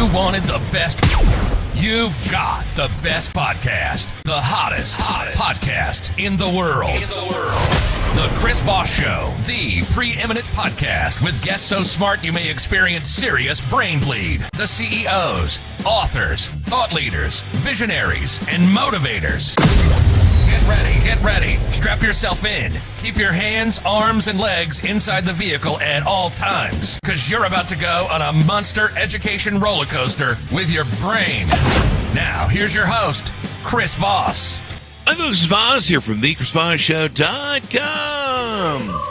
You wanted the best. You've got the best podcast. The hottest podcast in the world. The Chris Voss Show, the preeminent podcast with guests so smart you may experience serious brain bleed. The CEOs, authors, thought leaders, visionaries, and motivators. Get ready. Strap yourself in. Keep your hands, arms, and legs inside the vehicle at all times, because you're about to go on a monster education roller coaster with your brain. Now, here's your host, Chris Voss. I'm Chris Voss here from the ChrisVossShow.com.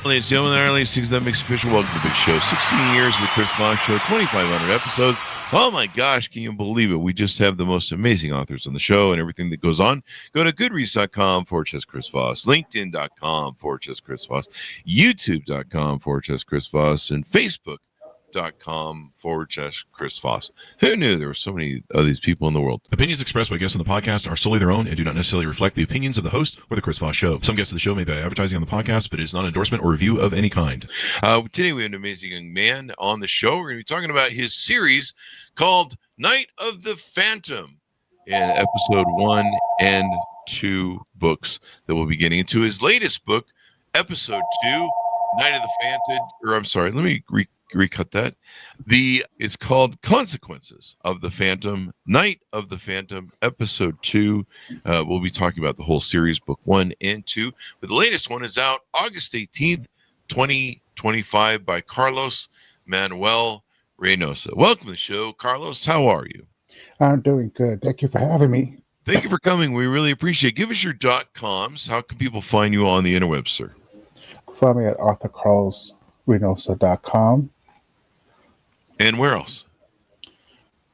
Ladies and gentlemen, our latest season that makes official. Welcome to the big show. 16 years of the Chris Voss Show, 2,500 episodes. Oh my gosh, can you believe it? We just have the most amazing authors on the show and everything that goes on. Go to goodreads.com/Chris Voss, LinkedIn.com/Chris Voss, YouTube.com/Chris Voss, and Facebook.com/Chris Voss. Who knew there were so many of these people in the world? Opinions expressed by guests on the podcast are solely their own and do not necessarily reflect the opinions of the host or the Chris Voss Show. Some guests of the show may be advertising on the podcast, but it is not an endorsement or review of any kind. Today we have an amazing young man on the show. We're going to be talking about his series called Night of the Phantom in episode 1 and 2 books that we'll be getting into. His latest book, episode 2, Night of the Phantom, let me recut that. It's called Consequences of the Phantom, Night of the Phantom, episode 2. We'll be talking about the whole series, book 1 and 2. But the latest one is out August 18th, 2025 by Carlos Manuel Reynosa. Welcome to the show, Carlos. How are you? I'm doing good. Thank you for having me. Thank you for coming. We really appreciate it. Give us your .coms. How can people find you on the interwebs, sir? Find me at arthurcarlosreynosa.com. And where else?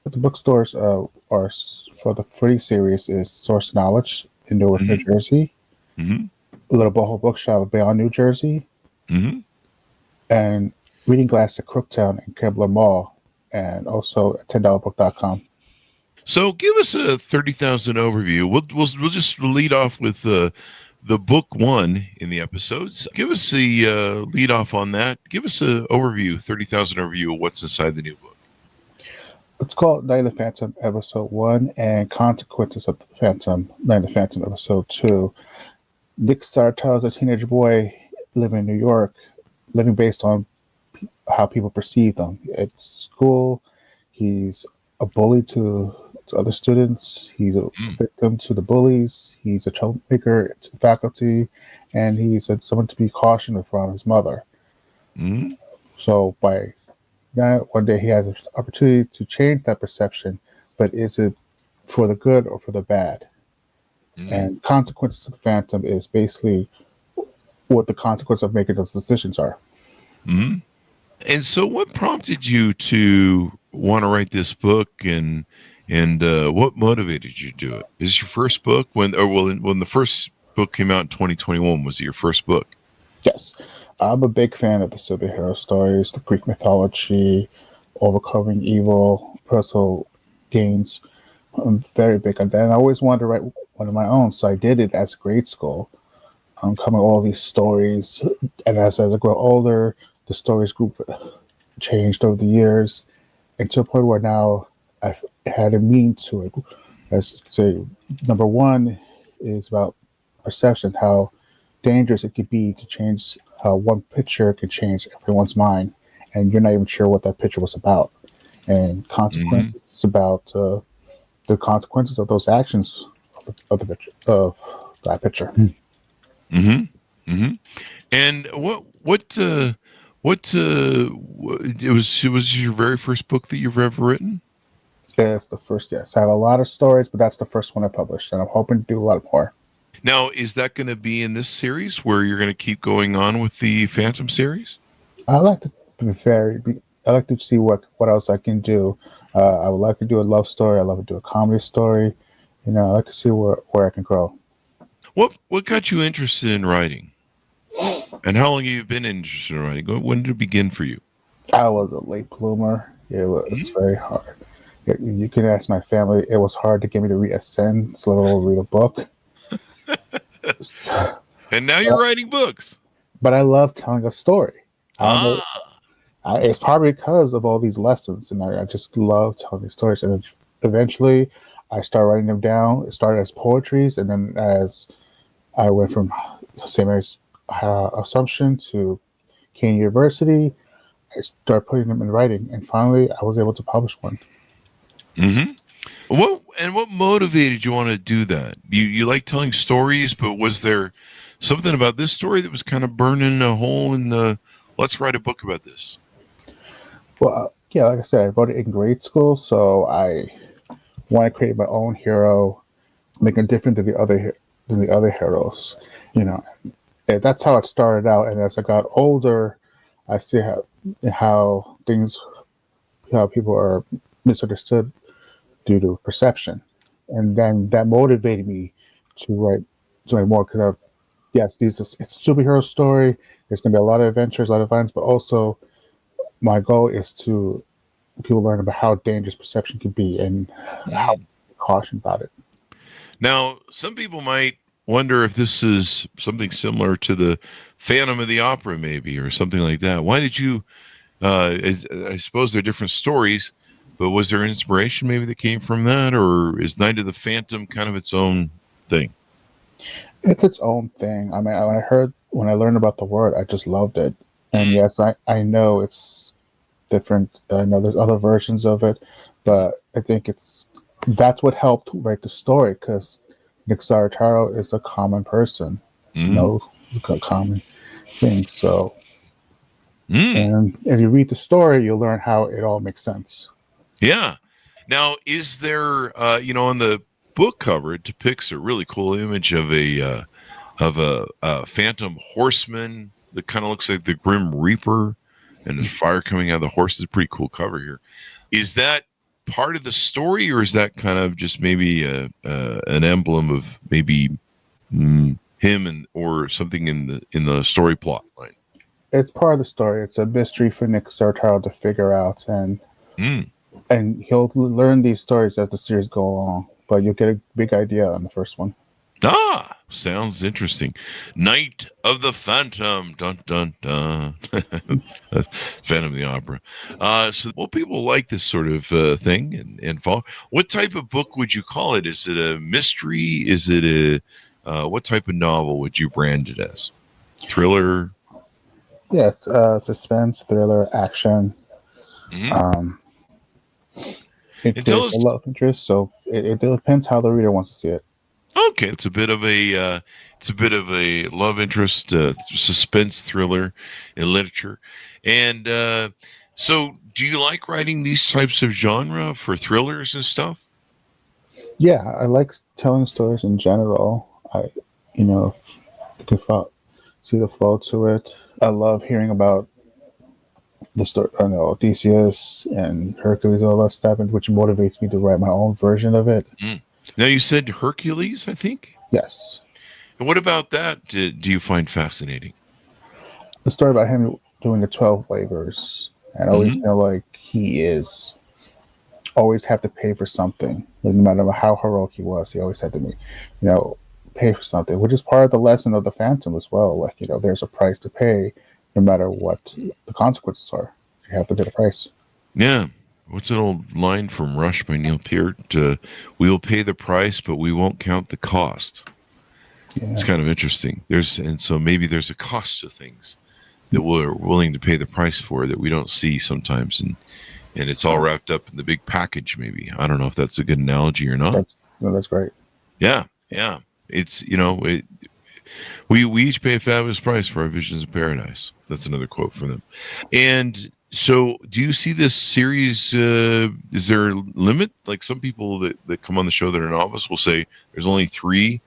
The bookstores are for the free series is Source Knowledge in Newark, New Jersey. Mm-hmm. Little Boho Bookshop in Bayonne, New Jersey. Mm-hmm. And Reading Glass at Crooktown and Kembler Mall. And also at $10book.com. So give us a 30,000 overview. We'll just lead off with the book 1 in the episodes. Give us the lead off on that. Give us an overview, 30,000 overview of what's inside the new book. It's called Night of the Phantom, episode 1, and Consequences of the Phantom, Night of the Phantom, episode 2. Nick Sartell is a teenage boy living in New York, living based on how people perceive them. At school, he's a bully to other students. He's a victim to the bullies. He's a troublemaker to the faculty, and he's someone to be cautioned around his mother. Mm-hmm. So by that, one day he has an opportunity to change that perception, but is it for the good or for the bad? Mm-hmm. And Consequences of the Phantom is basically what the consequence of making those decisions are. Mm-hmm. And so what prompted you to want to write this book, and what motivated you to do it? Is this your first book? When the first book came out in 2021, was it your first book? Yes. I'm a big fan of the superhero stories, the Greek mythology, overcoming evil, personal gains. I'm very big on that. And I always wanted to write one of my own, so I did it as grade school. I'm coming all these stories, and as I grow older, the stories group changed over the years, and to a point where now I've had a meaning to it. As you say, number 1 is about perception, how dangerous it could be to change, how one picture could change everyone's mind, and you're not even sure what that picture was about. And consequences is about the consequences of those actions of the picture, of that picture. Mm-hmm. Mm-hmm. And what it was your very first book that you've ever written? Yeah, it's the first, yes. I have a lot of stories, but that's the first one I published, and I'm hoping to do a lot more. Now, is that going to be in this series where you're going to keep going on with the Phantom series? I like to I like to see what else I can do. I would like to do a love story. I love to do a comedy story. I like to see where I can grow. What got you interested in writing? And how long have you been interested in writing? When did it begin for you? I was a late bloomer. It was very hard. You can ask my family. It was hard to get me to read a sentence, let alone read a book. And now you're writing books. But I love telling a story. It's probably because of all these lessons, and I just love telling these stories. And eventually, I started writing them down. It started as poetries, and then as I went from St. Mary's Assumption to Kean University, I started putting them in writing, and finally, I was able to publish one. Mm-hmm. What motivated you want to do that? You like telling stories, but was there something about this story that was kind of burning a hole in the? Let's write a book about this. Well, yeah, like I said, I wrote it in grade school, so I want to create my own hero, make it different than the other heroes. You know, and that's how it started out. And as I got older, I see how people are misunderstood due to perception, and then that motivated me to write more. Because yes, it's a superhero story. There's going to be a lot of adventures, a lot of violence, but also my goal is to people learn about how dangerous perception can be and how to caution about it. Now, some people might wonder if this is something similar to the Phantom of the Opera, maybe, or something like that. Why did you? I suppose they're different stories, but was there inspiration maybe that came from that, or is Night of the Phantom kind of its own thing? It's its own thing. I mean, when I learned about the word, I just loved it. And yes, I know it's different. I know there's other versions of it, but I think that's what helped write the story, because Nick Sartaro is a common person, common thing. So, and if you read the story, you'll learn how it all makes sense. Yeah. Now, is there, on the book cover, it depicts a really cool image of a phantom horseman that kind of looks like the Grim Reaper, and there's fire coming out of the horse. It's a pretty cool cover here. Is that part of the story, or is that kind of just maybe an emblem of maybe him or something in the story plot line? It's part of the story. It's a mystery for Nick Sartaro to figure out, and he'll learn these stories as the series go along. But you'll get a big idea on the first one. Sounds interesting. Night of the Phantom. Dun, dun, dun. Phantom of the Opera. So people like this sort of thing and follow. What type of book would you call it? Is it a mystery? Is it what type of novel would you brand it as? Thriller? Yeah, it's suspense, thriller, action. There's a love interest, so it depends how the reader wants to see it. Okay, it's a bit of a love interest, suspense thriller in literature, and so do you like writing these types of genre for thrillers and stuff? Yeah, I like telling stories in general. If you can see the flow to it. I love hearing about the story, Odysseus and Hercules and all that stuff, which motivates me to write my own version of it. Now, you said Hercules, I think? Yes. And what about that do you find fascinating? The story about him doing the 12 labors, and I always feel like he is always have to pay for something. No matter how heroic he was, he always had to pay for something, which is part of the lesson of the Phantom as well. Like, there's a price to pay, no matter what the consequences are. You have to pay the price. Yeah. What's an old line from Rush by Neil Peart? We will pay the price, but we won't count the cost. Yeah. It's kind of interesting. So maybe there's a cost to things that we're willing to pay the price for that we don't see sometimes, and it's all wrapped up in the big package. Maybe, I don't know if that's a good analogy or not. That's great. Yeah. It's we each pay a fabulous price for our visions of paradise. That's another quote from them. And so, do you see this series? Is there a limit? Like some people that come on the show that are novice will say there's only 3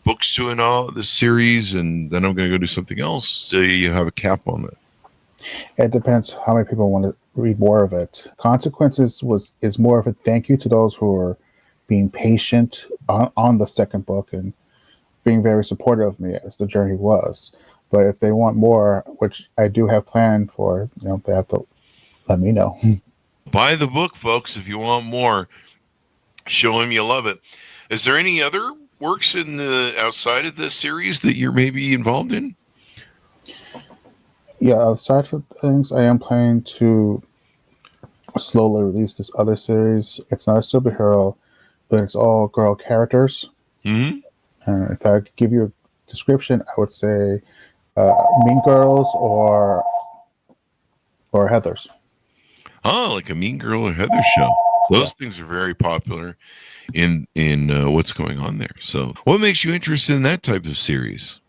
books to this series, and then I'm going to go do something else. Do you have a cap on that? It depends how many people want to read more of it. Consequences is more of a thank you to those who are being patient on the second book and being very supportive of me as the journey was. But if they want more, which I do have planned for, they have to let me know. Buy the book, folks, if you want more. Show him you love it. Is there any other works outside of this series that you're maybe involved in? Yeah, aside from things, I am planning to slowly release this other series. It's not a superhero, but it's all girl characters. Hmm. And if I could give you a description, I would say Mean Girls or Heathers. Oh, like a Mean Girl or Heather show. Those things are very popular in what's going on there. So, what makes you interested in that type of series?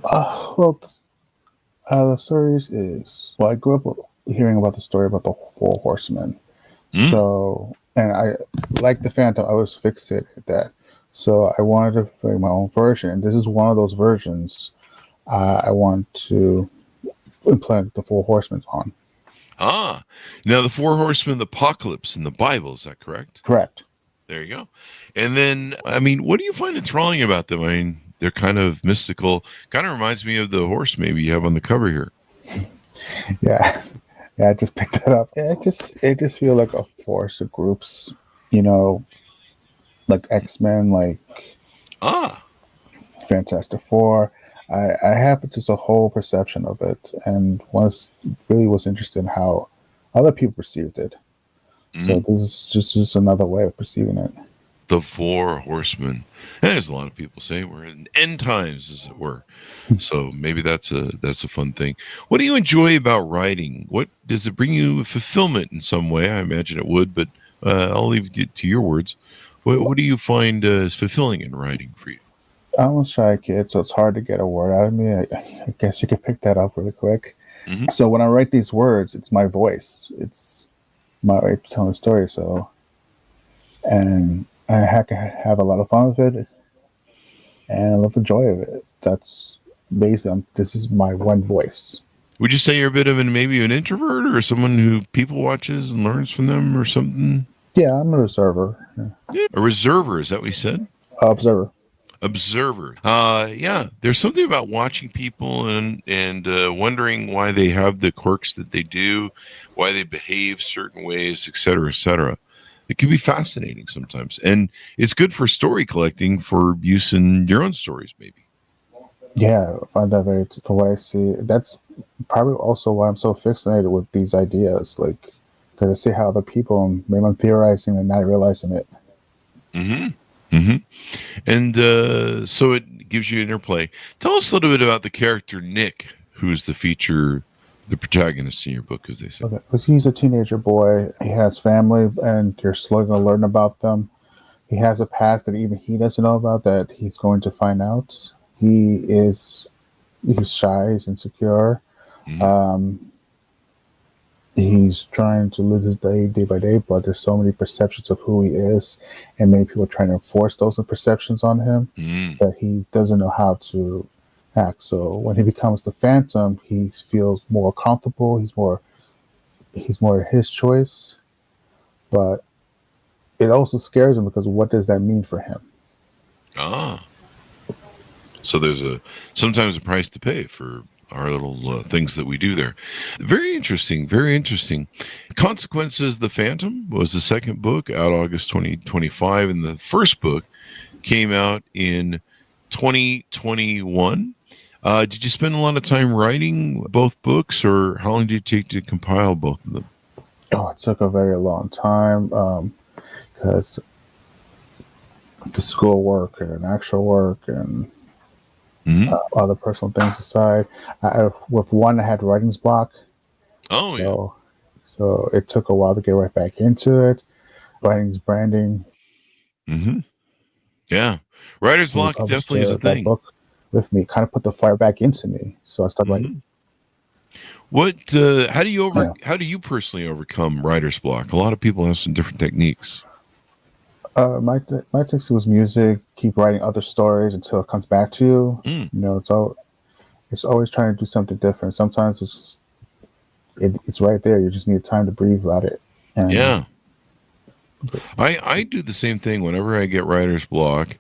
Well, the series is, well, I grew up hearing about the story about the Four Horsemen. Mm. So, and I like the Phantom. I was fixated at that. So I wanted to make my own version. And this is one of those versions I want to implement the Four Horsemen on. Ah, now the Four Horsemen of the Apocalypse in the Bible, is that correct? Correct. There you go. And then, I mean, what do you find enthralling about them? I mean, they're kind of mystical. Kind of reminds me of the horse maybe you have on the cover here. Yeah. Yeah, I just picked that up. It just feels like a force of groups, like X-Men, like Fantastic Four. I have just a whole perception of it, and was interested in how other people perceived it. Mm-hmm. So this is just another way of perceiving it. The Four Horsemen. As a lot of people say, we're in end times, as it were. So maybe that's a fun thing. What do you enjoy about writing? What does it bring you fulfillment in some way? I imagine it would, but I'll leave it to your words. What do you find is fulfilling in writing for you? I'm a shy kid, so it's hard to get a word out of me. I guess you could pick that up really quick. Mm-hmm. So when I write these words, it's my voice. It's my way of telling a story. So, and I have a lot of fun with it, and I love the joy of it. That's basically, this is my one voice. Would you say you're a bit of maybe an introvert or someone who people watches and learns from them or something? Yeah, I'm a reserver. Yeah. A reserver, is that what you said? Observer. Yeah, there's something about watching people and wondering why they have the quirks that they do, why they behave certain ways, et cetera, et cetera. It can be fascinating sometimes, and it's good for story collecting for use in your own stories, maybe. Yeah, I find that for what I see. That's probably also why I'm so fixated with these ideas, like, because I see how other people, maybe I'm theorizing and not realizing it. Mm-hmm. Mm-hmm. And so it gives you interplay. Tell us a little bit about the character Nick, who's the protagonist in your book, as they say. Okay, because he's a teenager boy. He has family, and you're slowly going to learn about them. He has a past that even he doesn't know about that he's going to find out. He's shy, he's insecure. Mm-hmm. He's trying to live his day by day, but there's so many perceptions of who he is, and many people are trying to enforce those perceptions on him that he doesn't know how to act. So when he becomes the Phantom, he feels more comfortable. He's more his choice, but it also scares him because what does that mean for him? So there's sometimes a price to pay for our little things that we do there. Very interesting, very interesting. Consequences, The Phantom was the second book, out August 2025, and the first book came out in 2021. Did you spend a lot of time writing both books, or how long did it take to compile both of them? Oh, it took a very long time because the school work and actual work and other personal things aside. With one, I had writer's block. So it took a while to get right back into it. Writing's branding. Mm-hmm. Yeah. Writer's block definitely is a thing. That book with me kind of put the fire back into me. So I started writing. How do you personally overcome writer's block? A lot of people have some different techniques. My technique was music. Keep writing other stories until it comes back to you. It's always trying to do something different. Sometimes it's right there. You just need time to breathe about it. Yeah. I do the same thing whenever I get writer's block,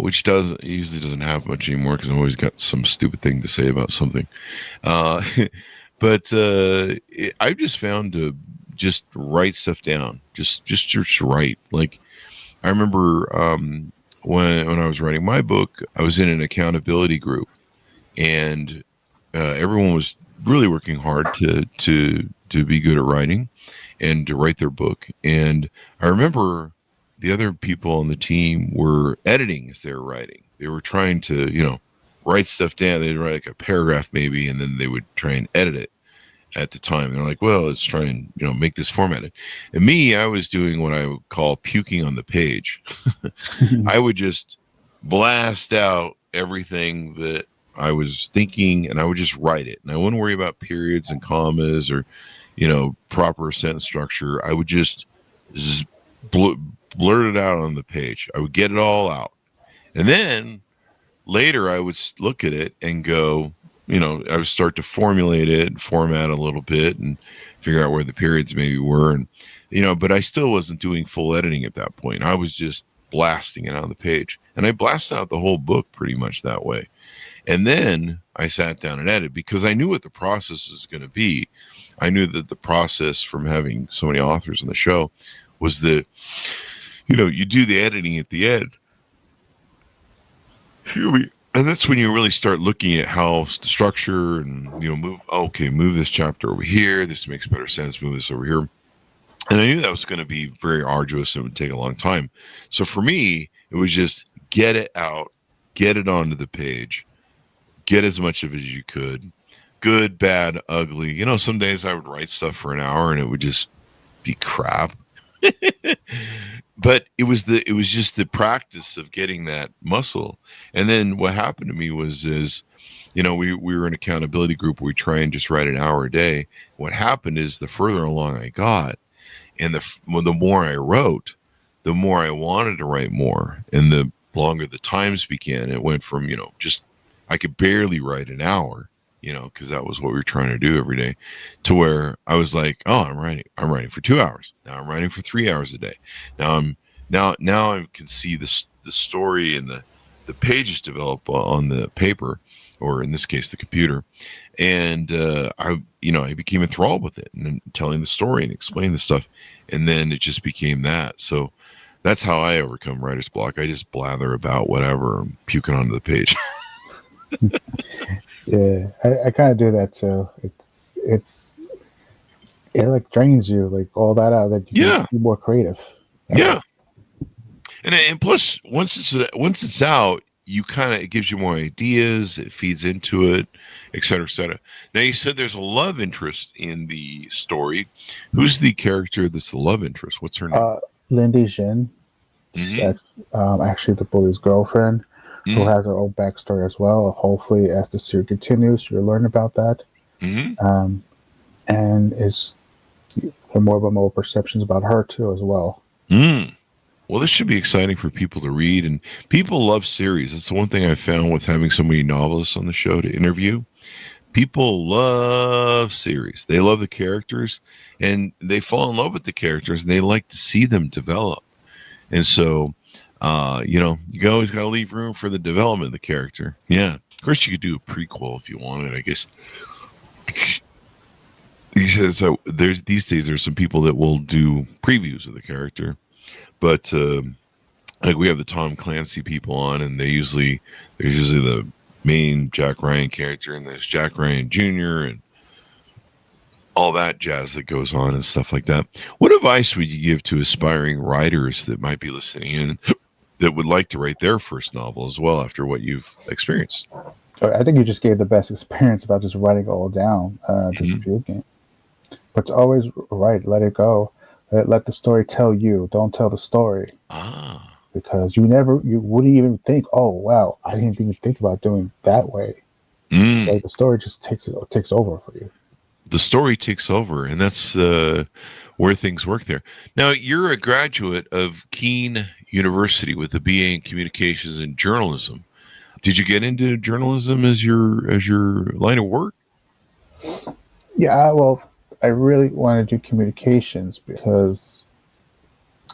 which usually doesn't have much anymore because I've always got some stupid thing to say about something. But I've just found to just write stuff down. Just write. Like, I remember when I was writing my book, I was in an accountability group, and everyone was really working hard to be good at writing and to write their book. And I remember the other people on the team were editing as they were writing. They were trying to, write stuff down. They'd write like a paragraph maybe, and then they would try and edit it at the time. They're like, well, let's try and, make this formatted. And me, I was doing what I would call puking on the page. I would just blast out everything that I was thinking, and I would just write it. And I wouldn't worry about periods and commas or, proper sentence structure. I would just blurt it out on the page. I would get it all out. And then later I would look at it and go, I would start to formulate it, format a little bit, and figure out where the periods maybe were. And, but I still wasn't doing full editing at that point. I was just blasting it on the page. And I blasted out the whole book pretty much that way. And then I sat down and edited because I knew what the process was going to be. I knew that the process from having so many authors on the show was that, you do the editing at the end. And that's when you really start looking at how the structure and, move this chapter over here. This makes better sense. Move this over here. And I knew that was going to be very arduous and it would take a long time. So for me, it was just get it out, get it onto the page, get as much of it as you could. Good, bad, ugly. Some days I would write stuff for an hour and it would just be crap. But it was just the practice of getting that muscle. And then what happened to me is, we were an accountability group where we try and just write an hour a day. What happened is the further along I got, and the more I wrote, the more I wanted to write more, and the longer the times began. It went from just I could barely write an hour, because that was what we were trying to do every day, to where I was like, oh, I'm writing for 2 hours. Now I'm writing for 3 hours a day. Now I can see the story and the pages develop on the paper, or in this case, the computer. And I became enthralled with it and telling the story and explaining the stuff. And then it just became that. So that's how I overcome writer's block. I just blather about whatever, and puking onto the page. Yeah, I kind of do that too. It like drains you, like all that out. That you can be more creative. Yeah, and plus once it's out, it gives you more ideas. It feeds into it, et cetera, et cetera. Now you said there's a love interest in the story. Who's the character that's the love interest? What's her name? Lindy Jin. Mm-hmm. Actually the bully's girlfriend. Who has her own backstory as well. Hopefully, as the series continues, you'll learn about that. Mm-hmm. And it's more perceptions about her too as well. Well, this should be exciting for people to read, and people love series. That's the one thing I found with having so many novelists on the show to interview. People love series. They love the characters, and they fall in love with the characters, and they like to see them develop. And so, you always got to leave room for the development of the character. Yeah. Of course, you could do a prequel if you wanted, I guess. He says these days there's some people that will do previews of the character, but like we have the Tom Clancy people on, and there's usually the main Jack Ryan character, and there's Jack Ryan Jr. and all that jazz that goes on and stuff like that. What advice would you give to aspiring writers that might be listening in that would like to write their first novel as well after what you've experienced? I think you just gave the best experience about just writing it all down, just puking. But to always write, let it go. Let the story tell you. Don't tell the story. Because you wouldn't even think, oh, wow, I didn't even think about doing that way. Like the story just takes over for you. The story takes over, and that's where things work there. Now, you're a graduate of Keene University with a BA in Communications and Journalism. Did you get into journalism as your line of work? Yeah, well, I really want to do communications because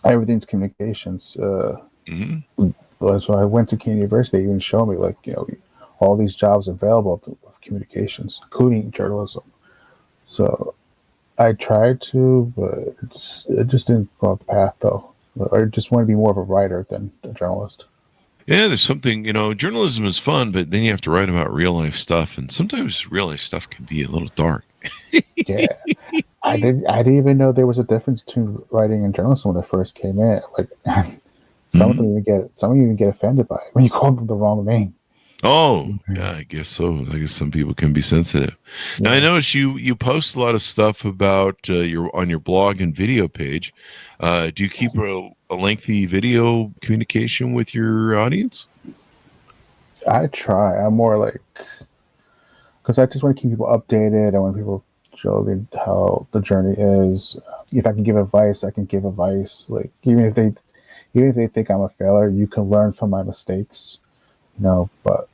everything's communications. So I went to Keene University. They even showed me all these jobs available of communications, including journalism. So I tried to, but it just didn't go off the path, though. I just want to be more of a writer than a journalist. Yeah, there's something, journalism is fun, but then you have to write about real life stuff. And sometimes real life stuff can be a little dark. Yeah, I didn't even know there was a difference between writing and journalism when it first came in. Like some of them even get offended by it when you call them the wrong name. Oh, yeah, I guess so. I guess some people can be sensitive. Now, I notice you post a lot of stuff about on your blog and video page. Do you keep a lengthy video communication with your audience? I try. I'm more like, because I just want to keep people updated. I want people to show them how the journey is. If I can give advice, I can give advice. Like even if they think I'm a failure, you can learn from my mistakes. But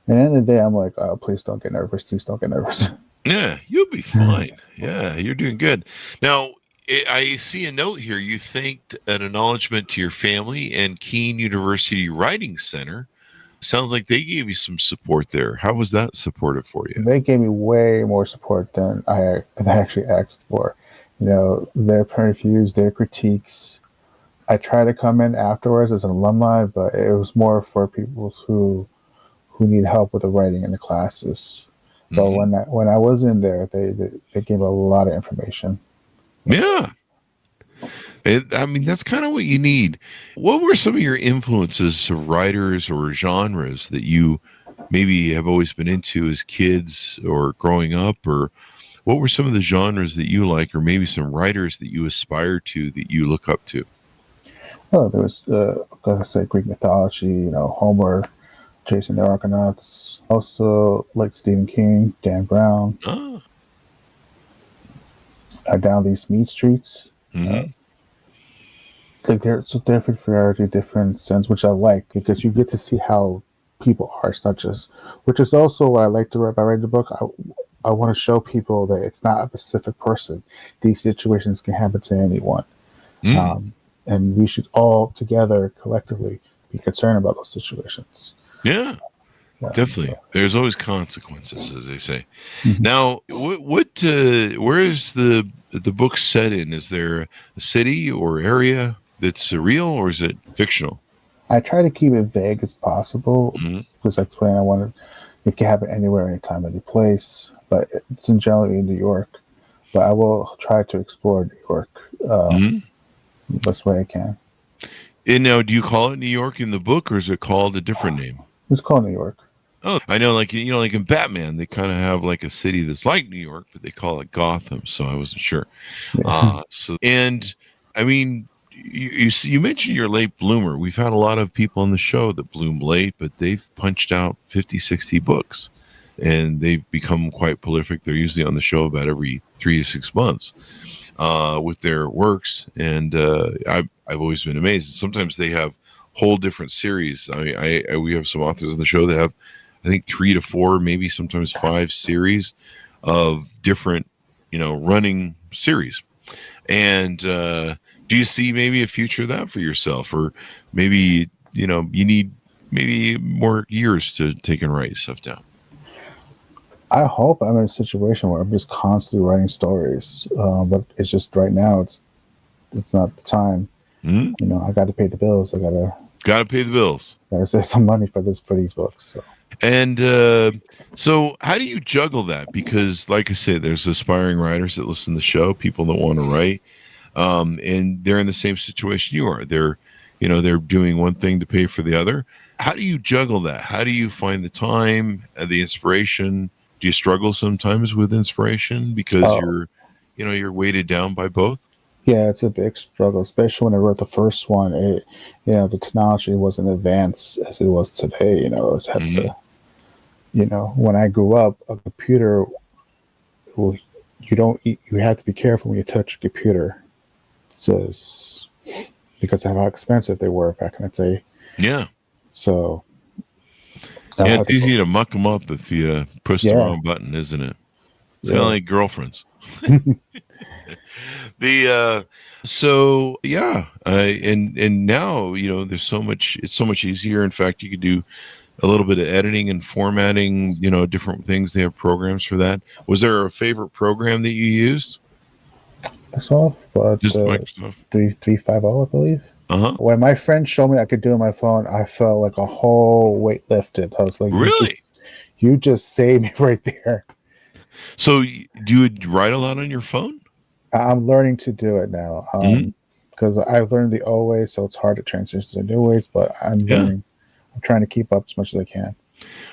at the end of the day, I'm like, oh, please don't get nervous. Please don't get nervous. Yeah, you'll be fine. Yeah, you're doing good. Now, I see a note here. You thanked an acknowledgement to your family and Keene University Writing Center. Sounds like they gave you some support there. How was that supportive for you? They gave me way more support than I actually asked for. Their point of views, their critiques. I try to come in afterwards as an alumni, but it was more for people who need help with the writing in the classes. But when I was in there, they gave a lot of information. Yeah. That's kind of what you need. What were some of your influences of writers or genres that you maybe have always been into as kids or growing up? Or what were some of the genres that you like, or maybe some writers that you aspire to, that you look up to? Oh, there was, like I said, Greek mythology, Homer, Jason the Argonauts. Also, like Stephen King, Dan Brown. Oh. Down these meat streets. Mm-hmm. Like there's a different variety, different sense, which I like because you get to see how people are. It's not just, which is also what I like to write by writing the book. I want to show people that it's not a specific person. These situations can happen to anyone. And we should all together collectively be concerned about those situations. Yeah, definitely. There's always consequences, as they say. Mm-hmm. Now, where is the book set in? Is there a city or area that's real, or is it fictional? I try to keep it vague as possible because I explained it can happen anywhere, anytime, any place. But it's generally in New York. But I will try to explore New York the best way I can. And now, do you call it New York in the book, or is it called a different name? It's called New York. Oh, I know, like in Batman, they kind of have like a city that's like New York, but they call it Gotham. So I wasn't sure. Yeah. You mentioned you're a late bloomer. We've had a lot of people on the show that bloom late, but they've punched out 50, 60 books, and they've become quite prolific. They're usually on the show about every 3 to 6 months with their works, and I've always been amazed. Sometimes they have whole different series. We have some authors on the show that have, I think, 3 to 4, maybe sometimes 5 series of different, running series. And do you see maybe a future of that for yourself, or maybe you need maybe more years to take and write stuff down? I hope I'm in a situation where I'm just constantly writing stories, but it's just right now it's not the time. I got to pay the bills. I gotta pay the bills. Gotta save some money for these books. So. And so how do you juggle that? Because like I said, there's aspiring writers that listen to the show, people that want to write, and they're in the same situation you are. They're doing one thing to pay for the other. How do you juggle that? How do you find the time, the inspiration? Do you struggle sometimes with inspiration because you're weighted down by both? Yeah, it's a big struggle, especially when I wrote the first one. The technology wasn't advanced as it was today. When I grew up, a computer, you have to be careful when you touch a computer, because of how expensive they were back in the day. Yeah. So. It's easy to muck them up if you push the wrong button, isn't it? It's kind of like girlfriends. And now there's so much. It's so much easier. In fact, you could do a little bit of editing and formatting. Different things. They have programs for that. Was there a favorite program that you used? Microsoft, but just Microsoft 350, I believe. Uh-huh. When my friend showed me I could do it on my phone, I felt like a whole weight lifted. I was like, Really? you just saved me right there. So do you write a lot on your phone? I'm learning to do it now. Mhm. Because I've learned the old way, so it's hard to transition to the new ways, but I'm Yeah. learning. I'm trying to keep up as much as I can.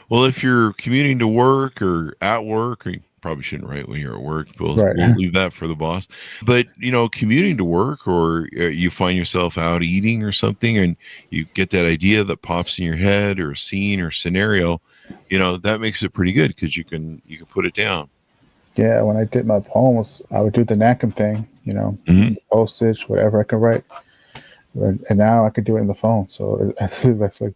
Well, if you're commuting to work or at work, or you probably shouldn't write when you're at work. Right. We'll leave that for the boss. But, commuting to work, or you find yourself out eating or something, and you get that idea that pops in your head, or a scene or scenario, that makes it pretty good because you can put it down. Yeah, when I did my poems, I would do the Nacum thing, Mhm. postage, whatever I could write. And now I could do it in the phone. So that's like,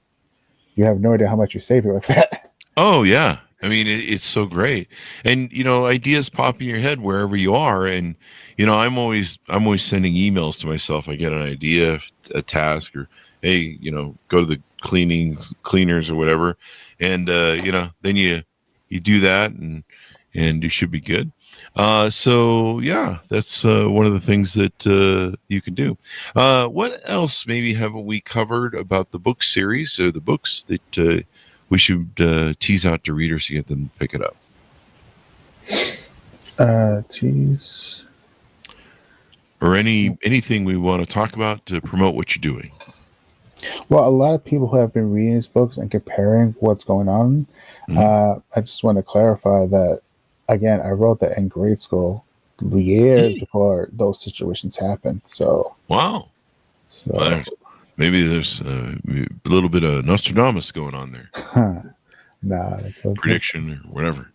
you have no idea how much you save with that. Oh yeah. I mean, it's so great. And, ideas pop in your head wherever you are. And, I'm always sending emails to myself. I get an idea, a task, or, hey, go to the cleaners or whatever. And, then you do that, and you should be good. So yeah, that's one of the things that you can do. What else maybe haven't we covered about the book series, or the books that we should tease out to readers to get them to pick it up? Geez. Or anything we want to talk about to promote what you're doing? Well, a lot of people who have been reading these books and comparing what's going on, I just want to clarify that, again, I wrote that in grade school years before those situations happened. So, Wow. so Maybe there's a little bit of Nostradamus going on there. nah, it's a Prediction or whatever.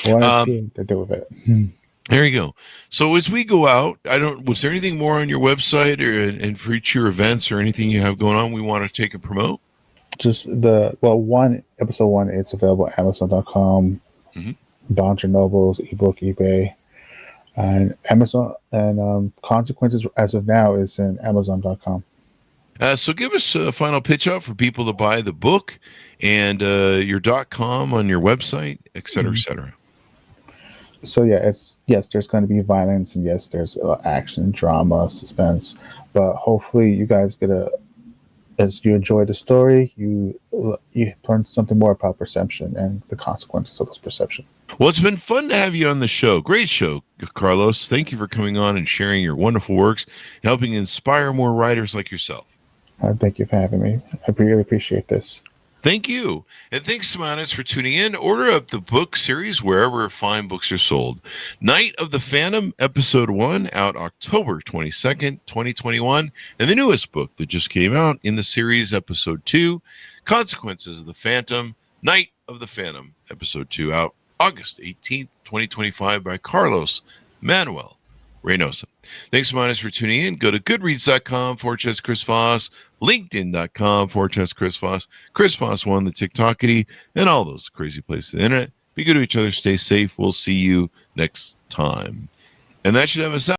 one or two to do with it. There you go. So as we go out, was there anything more on your website and future events or anything you have going on we want to take and promote? Just episode 1, it's available at amzn.to, Barnes & Noble's, ebook, eBay, and Amazon, and Consequences as of now is in amazon.com. So give us a final pitch out for people to buy the book, and your .com on your website, et cetera, et cetera. So yes, there's going to be violence, and yes, there's action, drama, suspense, but hopefully you guys as you enjoy the story, you learn something more about perception and the consequences of this perception. Well, it's been fun to have you on the show. Great show, Carlos. Thank you for coming on and sharing your wonderful works, helping inspire more writers like yourself. Thank you for having me. I really appreciate this. Thank you. And thanks, Simonis, for tuning in. Order up the book series wherever fine books are sold. Night of the Phantom, Episode 1, out October 22nd, 2021. And the newest book that just came out in the series, Episode 2, Consequences of the Phantom, Night of the Phantom, Episode 2, out August 18th, 2025, by Carlos Manuel Reynosa. Thanks, Simonis, for tuning in. Go to goodreads.com/Chris Voss, linkedin.com/Chris Voss, Chris Voss 1, the TikTokity, and all those crazy places on the internet. Be good to each other. Stay safe. We'll see you next time. And that should have us out.